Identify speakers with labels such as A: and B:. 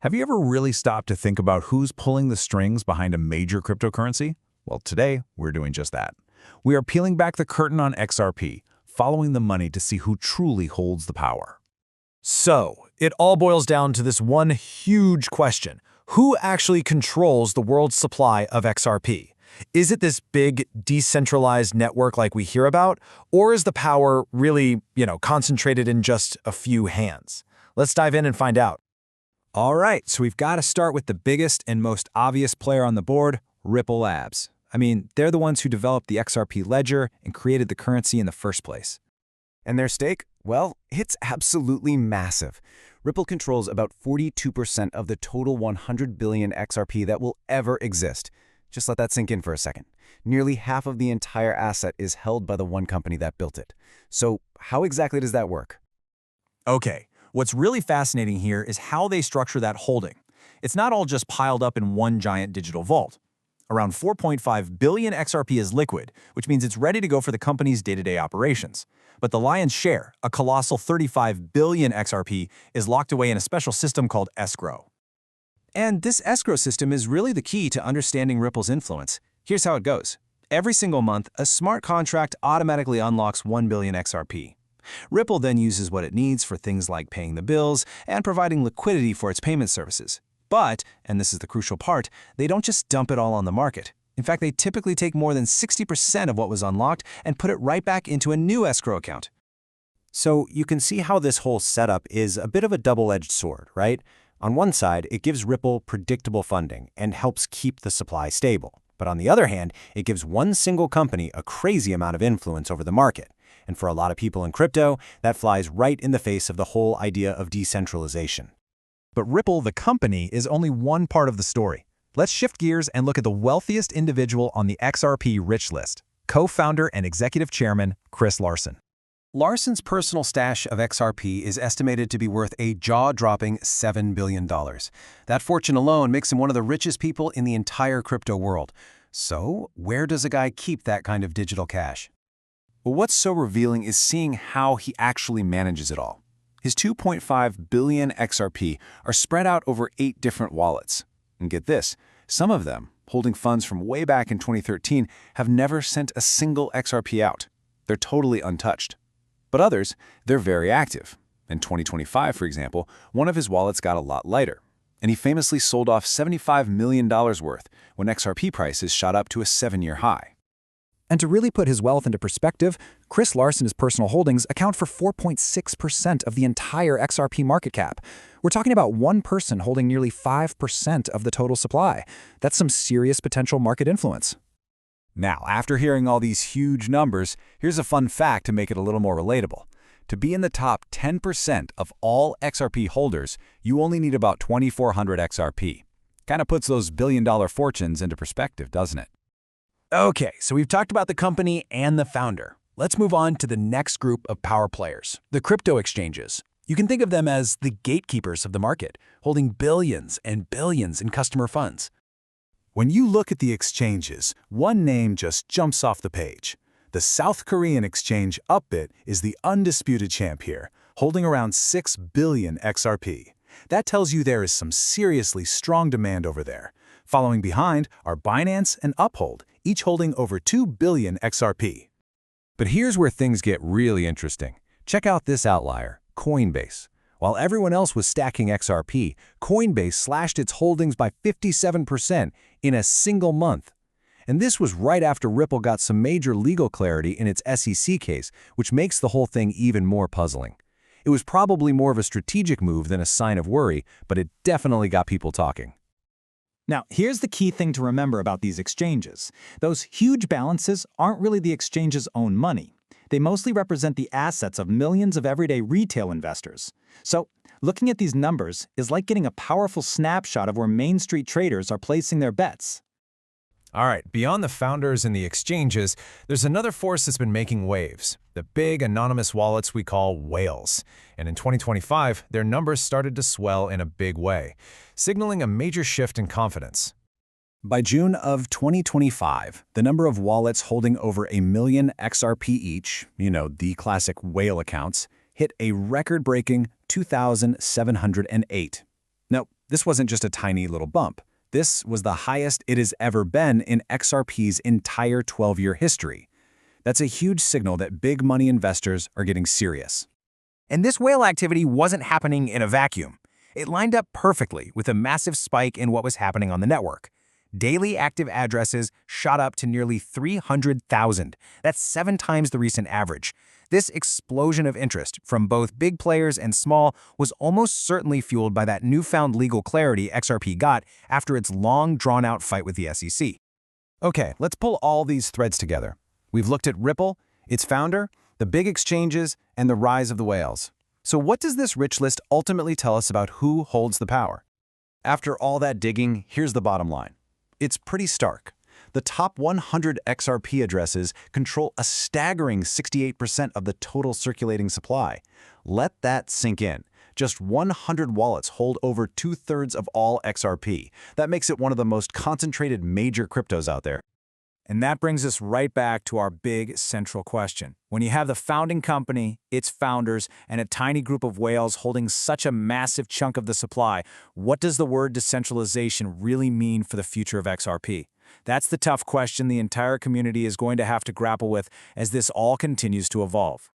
A: Have you ever really stopped to think about who's pulling the strings behind a major cryptocurrency? Well, today, we're doing just that. We are peeling back the curtain on XRP, following the money to see who truly holds the power.
B: So, it all boils down to this one huge question. Who actually controls the world's supply of XRP? Is it this big, decentralized network like we hear about? Or is the power really, concentrated in just a few hands? Let's dive in and find out.
C: All right, so we've got to start with the biggest and most obvious player on the board, Ripple Labs. I mean, they're the ones who developed the XRP ledger and created the currency in the first place.
D: And their stake? Well, it's absolutely massive. Ripple controls about 42% of the total 100 billion XRP that will ever exist. Just let that sink in for a second. Nearly half of the entire asset is held by the one company that built it. So how exactly does that work?
C: Okay, what's really fascinating here is how they structure that holding. It's not all just piled up in one giant digital vault. Around 4.5 billion XRP is liquid, which means it's ready to go for the company's day-to-day operations. But the lion's share, a colossal 35 billion XRP, is locked away in a special system called escrow.
E: And this escrow system is really the key to understanding Ripple's influence. Here's how it goes. Every single month, a smart contract automatically unlocks 1 billion XRP. Ripple then uses what it needs for things like paying the bills and providing liquidity for its payment services. But, and this is the crucial part, they don't just dump it all on the market. In fact, they typically take more than 60% of what was unlocked and put it right back into a new escrow account.
D: So you can see how this whole setup is a bit of a double-edged sword, right? On one side, it gives Ripple predictable funding and helps keep the supply stable. But on the other hand, it gives one single company a crazy amount of influence over the market. And for a lot of people in crypto, that flies right in the face of the whole idea of decentralization.
B: But Ripple, the company, is only one part of the story. Let's shift gears and look at the wealthiest individual on the XRP rich list, co-founder and executive chairman Chris Larsen.
E: Larsen's personal stash of XRP is estimated to be worth a jaw-dropping $7 billion. That fortune alone makes him one of the richest people in the entire crypto world. So, where does a guy keep that kind of digital cash?
A: Well, what's so revealing is seeing how he actually manages it all. His 2.5 billion XRP are spread out over 8 different wallets. And get this, some of them, holding funds from way back in 2013, have never sent a single XRP out. They're totally untouched. But others, they're very active. In 2025, for example, one of his wallets got a lot lighter. And he famously sold off $75 million worth when XRP prices shot up to a 7-year high.
B: And to really put his wealth into perspective, Chris Larsen's personal holdings account for 4.6% of the entire XRP market cap. We're talking about one person holding nearly 5% of the total supply. That's some serious potential market influence.
C: Now, after hearing all these huge numbers, here's a fun fact to make it a little more relatable. To be in the top 10% of all XRP holders, you only need about 2,400 XRP. Kind of puts those billion-dollar fortunes into perspective, doesn't it?
B: Okay, so we've talked about the company and the founder. Let's move on to the next group of power players, the crypto exchanges. You can think of them as the gatekeepers of the market, holding billions and billions in customer funds.
A: When you look at the exchanges, one name just jumps off the page. The South Korean exchange Upbit is the undisputed champ here, holding around 6 billion XRP. That tells you there is some seriously strong demand over there. Following behind are Binance and Uphold, each holding over 2 billion XRP.
C: But here's where things get really interesting. Check out this outlier, Coinbase. While everyone else was stacking XRP, Coinbase slashed its holdings by 57% in a single month. And this was right after Ripple got some major legal clarity in its SEC case, which makes the whole thing even more puzzling. It was probably more of a strategic move than a sign of worry, but it definitely got people talking.
F: Now, here's the key thing to remember about these exchanges. Those huge balances aren't really the exchange's own money. They mostly represent the assets of millions of everyday retail investors. So, looking at these numbers is like getting a powerful snapshot of where Main Street traders are placing their bets.
B: All right, beyond the founders and the exchanges, there's another force that's been making waves, the big anonymous wallets we call whales. And in 2025, their numbers started to swell in a big way, signaling a major shift in confidence.
D: By June of 2025, the number of wallets holding over 1 million XRP each, the classic whale accounts, hit a record-breaking 2,708. Now,
C: This wasn't just a tiny little bump. This was the highest it has ever been in XRP's entire 12-year history. That's a huge signal that big money investors are getting serious.
B: And this whale activity wasn't happening in a vacuum. It lined up perfectly with a massive spike in what was happening on the network. Daily active addresses shot up to nearly 300,000. That's 7 times the recent average. This explosion of interest from both big players and small was almost certainly fueled by that newfound legal clarity XRP got after its long, drawn-out fight with the SEC.
C: Okay, let's pull all these threads together. We've looked at Ripple, its founder, the big exchanges, and the rise of the whales. So what does this rich list ultimately tell us about who holds the power? After all that digging, here's the bottom line. It's pretty stark. The top 100 XRP addresses control a staggering 68% of the total circulating supply. Let that sink in. Just 100 wallets hold over 2/3 of all XRP. That makes it one of the most concentrated major cryptos out there.
B: And that brings us right back to our big central question. When you have the founding company, its founders, and a tiny group of whales holding such a massive chunk of the supply, what does the word decentralization really mean for the future of XRP? That's the tough question the entire community is going to have to grapple with as this all continues to evolve.